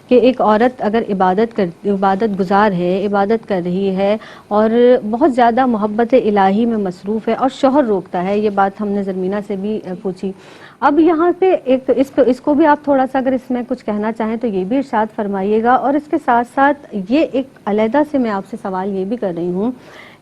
کہ ایک عورت اگر عبادت گزار ہے، عبادت کر رہی ہے اور بہت زیادہ محبت الہی میں مصروف ہے اور شوہر روکتا ہے، یہ بات ہم نے زرمینہ سے بھی پوچھی. اب یہاں سے ایک اس کو بھی آپ تھوڑا سا اگر اس میں کچھ کہنا چاہیں تو یہ بھی ارشاد فرمائیے گا. اور اس کے ساتھ ساتھ یہ ایک علیحدہ سے میں آپ سے سوال یہ بھی کر رہی ہوں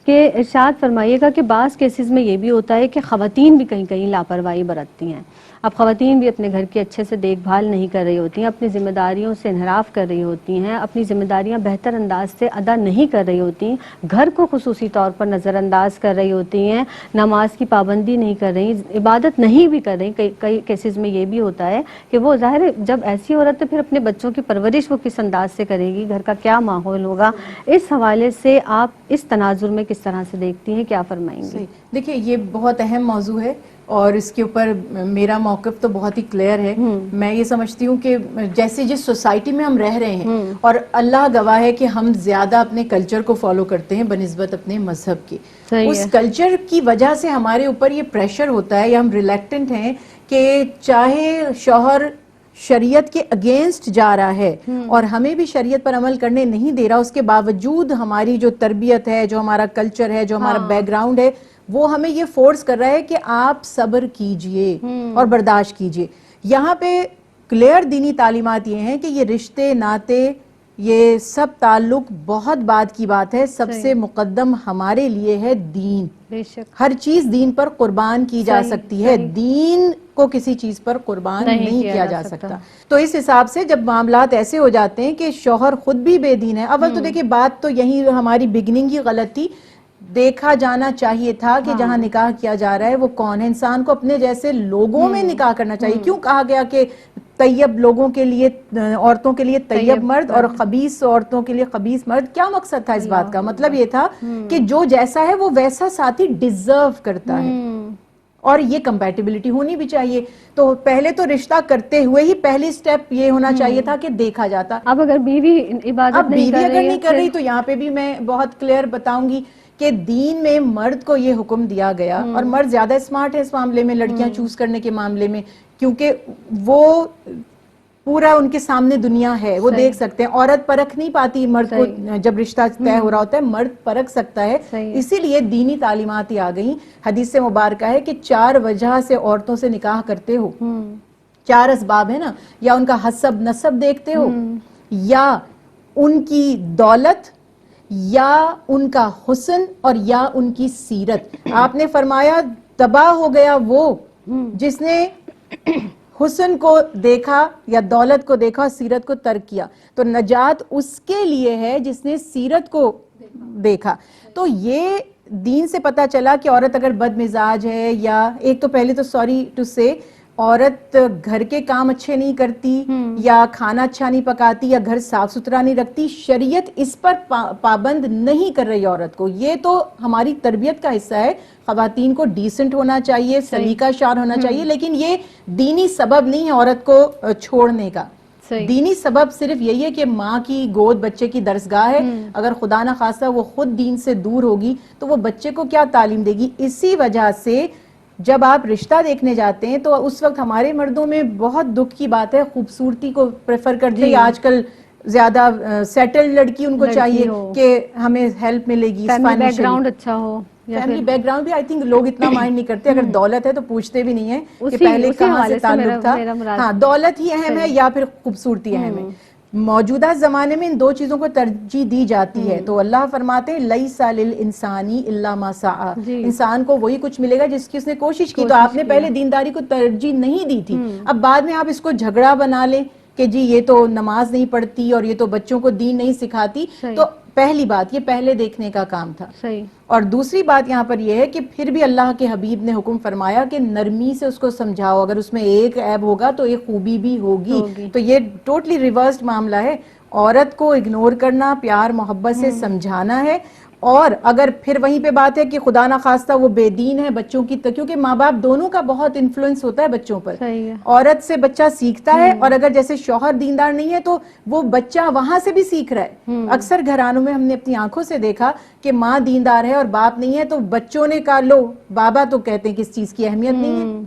کہ ارشاد فرمائیے گا کہ بعض کیسز میں یہ بھی ہوتا ہے کہ خواتین بھی کہیں کہیں لاپرواہی برتتی ہیں. اب خواتین بھی اپنے گھر کی اچھے سے دیکھ بھال نہیں کر رہی ہوتی ہیں، اپنی ذمہ داریوں سے انحراف کر رہی ہوتی ہیں، اپنی ذمہ داریاں بہتر انداز سے ادا نہیں کر رہی ہوتی ہیں، گھر کو خصوصی طور پر نظر انداز کر رہی ہوتی ہیں، نماز کی پابندی نہیں کر رہی، عبادت نہیں بھی کر رہی. کئی کیسز میں یہ بھی ہوتا ہے کہ وہ ظاہر ہے جب ایسی عورت ہے پھر اپنے بچوں کی پرورش وہ کس انداز سے کرے گی، گھر کا کیا ماحول ہوگا. اس حوالے سے آپ اس تناظر میں کس طرح سے دیکھتی ہیں، کیا فرمائیں گی؟ صحیح. دیکھیے یہ بہت اہم موضوع ہے اور اس کے اوپر میرا موقف تو بہت ہی کلیئر ہے. میں یہ سمجھتی ہوں کہ جیسے جس سوسائٹی میں ہم رہ رہے ہیں، اور اللہ گواہ ہے کہ ہم زیادہ اپنے کلچر کو فالو کرتے ہیں بنسبت اپنے مذہب کے، صحیح اس ہے. کلچر کی وجہ سے ہمارے اوپر یہ پریشر ہوتا ہے یا ہم ریلیکٹنٹ ہیں کہ چاہے شوہر شریعت کے اگینسٹ جا رہا ہے اور ہمیں بھی شریعت پر عمل کرنے نہیں دے رہا، اس کے باوجود ہماری جو تربیت ہے، جو ہمارا کلچر ہے، جو ہمارا بیک گراؤنڈ ہے، وہ ہمیں یہ فورس کر رہا ہے کہ آپ صبر کیجئے اور برداشت کیجئے. یہاں پہ کلیئر دینی تعلیمات یہ ہیں کہ یہ رشتے ناتے، یہ سب تعلق بہت بعد کی بات ہے. سب سے مقدم ہمارے لیے ہے دین. بے شک. ہر چیز دین پر قربان کی جا سکتی ہے، دین کو کسی چیز پر قربان نہیں کیا جا سکتا. تو اس حساب سے جب معاملات ایسے ہو جاتے ہیں کہ شوہر خود بھی بے دین ہے، اول تو دیکھیں بات تو یہی ہماری بگننگ ہی غلط تھی. دیکھا جانا چاہیے تھا کہ جہاں نکاح کیا جا رہا ہے وہ کون ہے. انسان کو اپنے جیسے لوگوں میں نکاح کرنا چاہیے. کیوں کہا گیا کہ طیب لوگوں کے لیے، عورتوں کے لیے طیب مرد اور خبیث عورتوں کے لیے خبیث مرد؟ کیا مقصد تھا اس بات کا؟ مطلب یہ تھا کہ جو جیسا ہے وہ ویسا ساتھی ڈیزرو کرتا ہے اور یہ کمپیٹیبلٹی ہونی بھی چاہیے. تو پہلے تو رشتہ کرتے ہوئے ہی پہلی سٹیپ یہ ہونا چاہیے تھا کہ دیکھا جاتا. اب اگر بیوی عبادت اب نہیں بیوی کر اگر رہی ہے نہیں کر رہی تو یہاں پہ بھی میں بہت کلیئر بتاؤں گی کہ دین میں مرد کو یہ حکم دیا گیا، اور مرد زیادہ اسمارٹ ہے اس معاملے میں لڑکیاں چوز کرنے کے معاملے میں، کیونکہ وہ پورا ان کے سامنے دنیا ہے، وہ دیکھ سکتے ہیں. عورت پرکھ نہیں پاتی مرد کو جب رشتہ طے ہو رہا ہوتا ہے، مرد پرکھ سکتا ہے. اسی لیے دینی تعلیمات ہی آ گئیں. حدیث مبارکہ ہے کہ 4 وجہ سے عورتوں سے نکاح کرتے ہو. 4 اسباب ہے نا، یا ان کا حسب نسب دیکھتے ہو، یا ان کی دولت، یا ان کا حسن، اور یا ان کی سیرت. آپ نے فرمایا تباہ ہو گیا وہ جس نے حسن کو دیکھا یا دولت کو دیکھا اور سیرت کو ترک کیا. تو نجات اس کے لیے ہے جس نے سیرت کو دیکھا. تو یہ دین سے پتا چلا کہ عورت اگر بد مزاج ہے، یا ایک تو پہلے تو سوری ٹو سے عورت گھر کے کام اچھے نہیں کرتی، یا کھانا اچھا نہیں پکاتی، یا گھر صاف ستھرا نہیں رکھتی، شریعت اس پر پابند نہیں کر رہی عورت کو. یہ تو ہماری تربیت کا حصہ ہے. خواتین کو ڈیسنٹ ہونا چاہیے، سلیقہ شار ہونا چاہیے، لیکن یہ دینی سبب نہیں ہے عورت کو چھوڑنے کا. دینی سبب صرف یہی ہے کہ ماں کی گود بچے کی درسگاہ ہے. اگر خدا نہ خواستہ وہ خود دین سے دور ہوگی تو وہ بچے کو کیا تعلیم دے گی؟ اسی وجہ سے جب آپ رشتہ دیکھنے جاتے ہیں تو اس وقت ہمارے مردوں میں بہت دکھ کی بات ہے، خوبصورتی کو پریفر کرتے ہیں. آج کل زیادہ سیٹلڈ لڑکی ان کو چاہیے کہ ہمیں ہیلپ ملے گی فیملی بیک فائنینشلی. گراؤنڈ اچھا ہو، فیملی بیک گراؤنڈ بھی آئی تھنک لوگ اتنا مائنڈ نہیں کرتے. اگر دولت ہے تو پوچھتے بھی نہیں ہیں کہ پہلے اسی کہاں سے حوالے تعلق تھا. ہاں، دولت ہی اہم ہے یا پھر خوبصورتی اہم ہے. موجودہ زمانے میں ان 2 چیزوں کو ترجیح دی جاتی ہے. تو اللہ فرماتے ہیں لیس للانسانی الا ما سعی، انسان کو وہی کچھ ملے گا جس کی اس نے کوشش کی. تو آپ نے پہلے دینداری کو ترجیح نہیں دی تھی. اب بعد میں آپ اس کو جھگڑا بنا لیں کہ جی یہ تو نماز نہیں پڑھتی اور یہ تو بچوں کو دین نہیں سکھاتی. تو پہلی بات یہ پہلے دیکھنے کا کام تھا. اور دوسری بات یہاں پر یہ ہے کہ پھر بھی اللہ کے حبیب نے حکم فرمایا کہ نرمی سے اس کو سمجھاؤ. اگر اس میں ایک عیب ہوگا تو ایک خوبی بھی ہوگی. تو یہ ٹوٹلی ریورسڈ معاملہ ہے. عورت کو اگنور کرنا، پیار محبت سے سمجھانا ہے. اور اگر پھر وہیں پہ بات ہے کہ خدا نہ خواستہ وہ بے دین ہے بچوں کی، کیونکہ ماں باپ دونوں کا بہت انفلوئنس ہوتا ہے بچوں پر. عورت سے بچہ سیکھتا ہے، اور اگر جیسے شوہر دیندار نہیں ہے تو وہ بچہ وہاں سے بھی سیکھ رہا ہے. اکثر گھرانوں میں ہم نے اپنی آنکھوں سے دیکھا کہ ماں دیندار ہے اور باپ نہیں ہے، تو بچوں نے کہا لو بابا تو کہتے ہیں کہ اس چیز کی اہمیت نہیں ہے.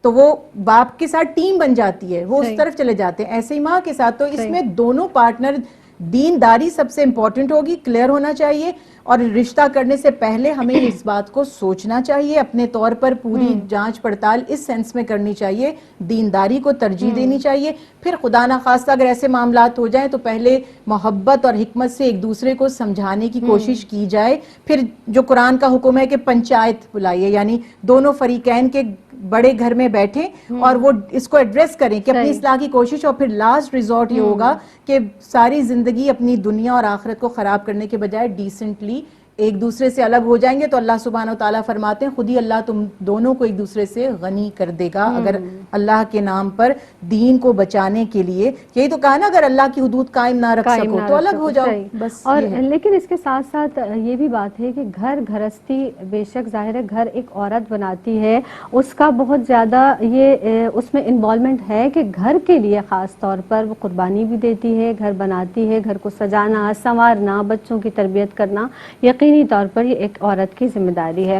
تو وہ باپ کے ساتھ ٹیم بن جاتی ہے, وہ اس صحیح. طرف چلے جاتے ہیں. ایسے ہی ماں کے ساتھ. تو اس میں دونوں پارٹنر, دینداری سب سے امپورٹنٹ ہوگی, کلیئر ہونا چاہیے, اور رشتہ کرنے سے پہلے ہمیں اس بات کو سوچنا چاہیے, اپنے طور پر پوری جانچ پڑتال اس سینس میں کرنی چاہیے, دینداری کو ترجیح دینی چاہیے. پھر خدا نخواستہ اگر ایسے معاملات ہو جائیں تو پہلے محبت اور حکمت سے ایک دوسرے کو سمجھانے کی کوشش کی جائے. پھر جو قرآن کا حکم ہے کہ پنچایت بلائیے, یعنی دونوں فریقین کے بڑے گھر میں بیٹھیں اور وہ اس کو ایڈریس کریں کہ اپنی اصلاح کی کوشش. اور پھر لاسٹ ریزورٹ یہ ہوگا کہ ساری زندگی اپنی دنیا اور آخرت کو خراب کرنے کے بجائے ڈیسنٹلی ایک دوسرے سے الگ ہو جائیں گے. تو اللہ سبحانہ و تعالیٰ فرماتے ہیں خود ہی اللہ تم دونوں کو ایک دوسرے سے غنی کر دے گا, اگر اللہ کے نام پر دین کو بچانے کے لیے. یہی تو کہا نا, اگر اللہ کی حدود قائم نہ رکھ سکو تو الگ ہو جاؤ. بس اور یہ ہے. لیکن اس کے ساتھ ساتھ یہ بھی بات ہے کہ گھر گھرستی بے شک ظاہر ہے گھر ایک عورت بناتی ہے, اس کا بہت زیادہ یہ اس میں انوالومنٹ ہے کہ گھر کے لیے خاص طور پر وہ قربانی بھی دیتی ہے, گھر بناتی ہے, گھر کو سجانا, سنوارنا, بچوں کی تربیت کرنا یقینی طور پر یہ ایک عورت کی ذمہ داری ہے.